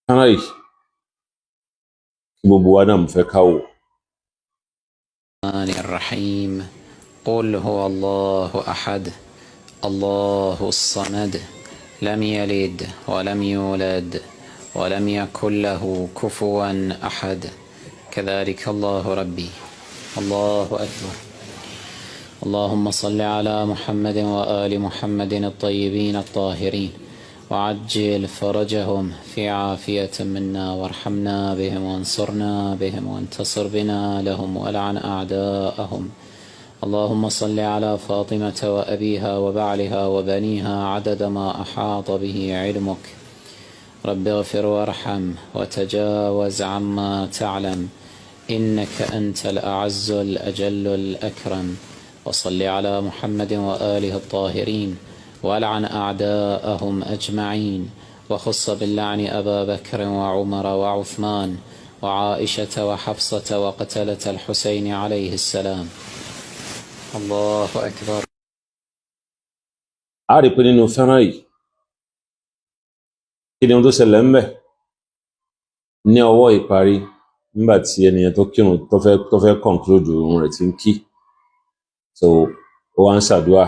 Hi, gbogbo wa náà mo fẹ́ ká wò. الرحيم قل هو الله أحد الله الصمد لم يلد ولم يولد ولم يكن له كفوا أحد كذلك الله ربي الله أكبر اللهم صل على محمد وآل محمد الطيبين الطاهرين وعجل فرجهم في عافية منا وارحمنا بهم وانصرنا بهم وانتصر بنا لهم والعن أعداءهم اللهم صل على فاطمة وأبيها وبعلها وبنيها عدد ما أحاط به علمك رب اغفر وارحم وتجاوز عما تعلم إنك أنت الأعز الأجل الأكرم وصل على محمد وآله الطاهرين والعن أعداءهم أجمعين وخص باللعن أبا بكر وعمر وعثمان وعائشة وحفصة وقتلة الحسين عليه السلام الله أكبر. A rí pé nínú fẹ́ràn yìí kí ni ohun tó ṣẹlẹ̀ ń bẹ̀ ní ọwọ́ ìparí nígbà tí ẹnìyàn tó kírun tó fẹ́ conclude òun rẹ̀ ti ń kí, so ó wá ń ṣàdúrà.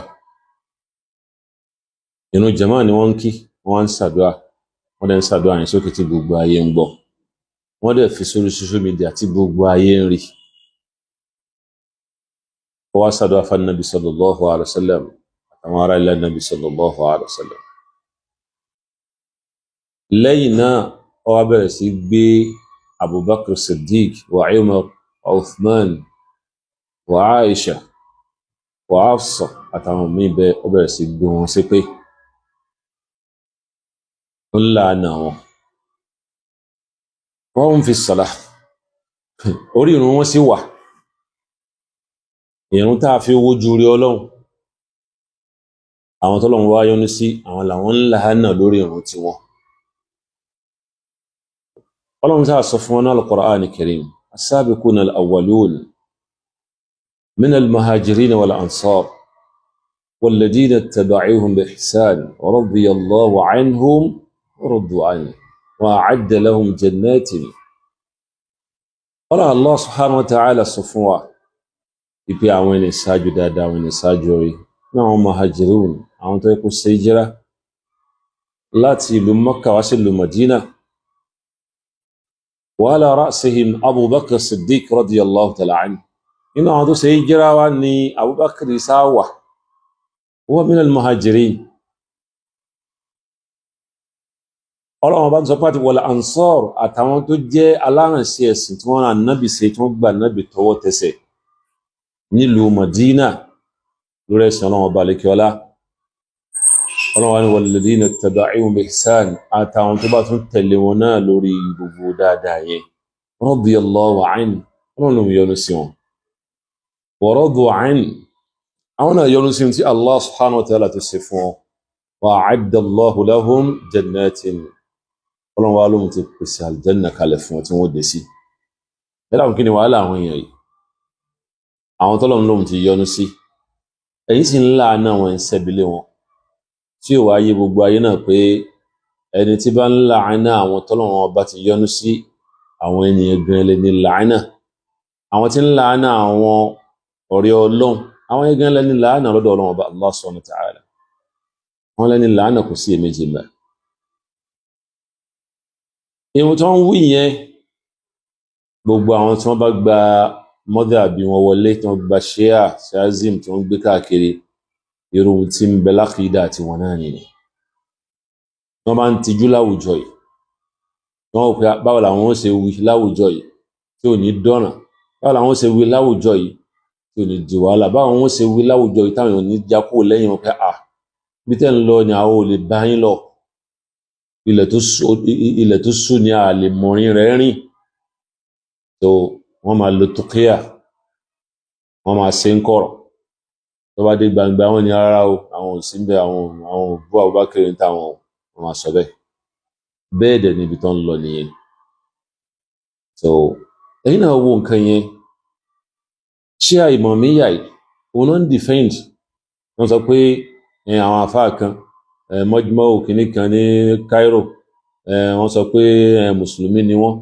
Ìrun jàmáà ni wọ́n ń kí, wọ́n wá ń ṣàdúrà, wọ́n dẹ̀ ń ṣàdúrà yẹn sókè tí gbogbo ayé ń gbọ́, wọ́n dẹ̀ fi sórí social media tí gbogbo ayé ń rí. Ó wá ṣàdúrà fún Nabi sallallahu alaihi wasallam àtàwọn ará ilé Nabi sallallahu alaihi wasallam. Lẹ́yìn náà ó wá bẹ̀rẹ̀ sí gbé Abubakar Siddiq wa Umar wa Uthman wa Aisha wa Hafsa àtàwọn míì bẹ́ẹ̀, ó bẹ̀rẹ̀ sí gbé wọn ṣépè, ó ń làánà wọn. Wọ́n ń fi salah orí ìrun wọn sì wà, ìrun tá a fi wojú rí Ọlọ́run, àwọn tọ́lọ́run wá yọ́nú sí àwọn làwọn ń làánà lórí ìrun tiwọn. Ọlọ́run tá a sọ fún wọn náà al-Qur'an al-Karim as-sabiquna al-awwalun min al-muhajirin wal-ansar والذين اتبعوهم بإحسان ورضي الله عنهم ورضوا عنه وأعد لهم جنات. قال الله سبحانه وتعالى sọ fún wa ìpè àwọn ẹni ṣáájú dáadáa, àwọn ẹni ṣáájú rí náà àwọn muhajirun, àwọn tó yẹ kó ṣe hijira láti ìlú Mọ́kà wá sí ìlú Madina. وعلى رأسهم أبو بكر الصديق رضي الله تعالى عنه. إنه هذا سيجرى وأني أبو بكر يساوى هو من المهاجرين. Ọlọ́run bá ń sọ pé àti wal ansar àtàwọn tó jẹ́ alárànṣe ẹ̀sìn tí wọ́n rán nábì ṣe, tí wọ́n gbà nábì tọwọ́ tẹsẹ̀ nílùú Madina lórí ẹ̀sìn Ọlọ́run ọba lékeọlá. Ọlọ́run wá ní walladhina ittaba'uhum bi ihsan àtàwọn tó bá tún tẹ̀lé wọn náà lórí gbogbo dáadáa yẹn. Radiyallahu anhu, Ọlọ́run ló ń yọ́nú sí wọn. Wa radu anhu, àwọn náà yọ́nú sí tí Allah subhanahu wa ta'ala tó ṣe fún wọn. Wa a'adda Allahu lahum jannatin, Ọlọ́run wá lóhun ti pèsè aljanna kalẹ̀ fún wọn tí wọ́n dé sí. Ẹ̀dàkùn kí ni wàhálà àwọn èèyàn yìí, àwọn tọ́lọ́run lóhun ti yọ́nú sí, ẹ̀yin sì ń láàánú àwọn ìṣẹ́bílé wọn tí ò wáyé gbogbo ayé náà pé ẹni tí bá ń láàánú àwọn tọ́lọ́run ọba ti yọ́nú sí, àwọn ènìyàn gan lẹ́ni láàánú. Àwọn tí ń láàánú àwọn ọ̀rẹ́ Ọlọ́run, àwọn gan lẹ́ni láàánú lọ́dọ̀ Ọlọ́run ọba Allah subhanahu wa ta'ala. Wọ́n lẹ́ni láàánú kò sí èméjì mẹ́. Ìhun tó ń wí yẹn, gbogbo àwọn tí wọ́n bá gba mọ́dhàbí wọn wọlé, tí wọ́n gba Shi'ism tí wọ́n gbé káàkiri, irú tí ń bẹ lákìídà àti wọn náà nìyẹn. Wọ́n máa ń tijú láwùjọ yìí, wọ́n rò pé báwo làwọn ó ṣe wí láwùjọ yìí tí ò ní dọ̀ràn, báwo làwọn ó ṣe wí láwùjọ yìí tí ò ní di wàhálà, báwo wọn ó ṣe wí láwùjọ yìí táwọn ò ní já kúrò lẹ́yìn wọn pé bí tẹ́ ń lọ ni àwọn ò lè bá yín lọ, ilẹ̀ tó sú ni a lè mọ̀rin rẹ̀ rìn. So wọ́n máa lo tuqiyya, wọ́n máa ṣe ń kọ̀rọ̀, tó bá dé gbangba wọn ni rárá o, àwọn ò sí ń bẹ, àwọn òbú Abubakar ń táwọn, wọ́n máa sọ bẹ́ẹ̀. Bẹ́ẹ̀ dẹ̀ níbi tó ń lọ nìyẹn. So ẹ̀yin náà wo nǹkan yẹn, Shee'ah Imaamiyah yìí òun náà ń defend. Wọ́n sọ pé àwọn àfáà kan mọ́júmọ́ òkìní kan ní Cairo wọ́n sọ pé mùsùlùmí ni wọ́n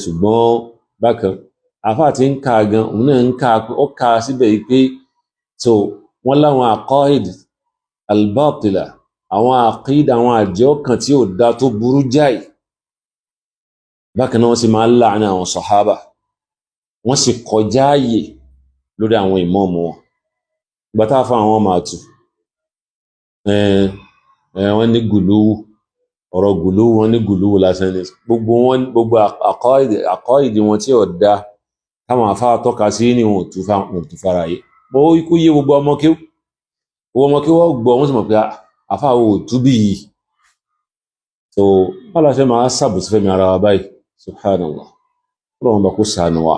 ṣùgbọ́n bákan àfáà tí ń ka gan òun náà ń ka ó ka síbẹ̀ yìí pé so wọ́n láwọn aqaid al-batila àwọn àkídà àwọn àjẹ́ ọkàn tí ò dá tó burú jáì bákan náà wọ́n sì máa ń láàánú àwọn sàhábà wọ́n sì kọjá ààyè lórí àwọn ìmáàmù wọn ìgbà tá a fa àwọn máa tù wọ́n ní gùlúwù ọ̀rọ̀ gùlúwù wọ́n ní gùlúwù lásán ní gbogbo àkọ́ìdì wọn tí ò dá táwọn àfáà tọ́ka sí ní wọn ò tún fara yé bó ikú yé gbogbo ọmọ kí wọ́n gbọ́ wọ́n sì mọ̀ pé àfáà ò tú bí yìí so wọ́n láṣẹ máa sàbùsí fẹ́mi ara wa báyìí subhanallah ọlọ́run bá kó ṣàánú wa.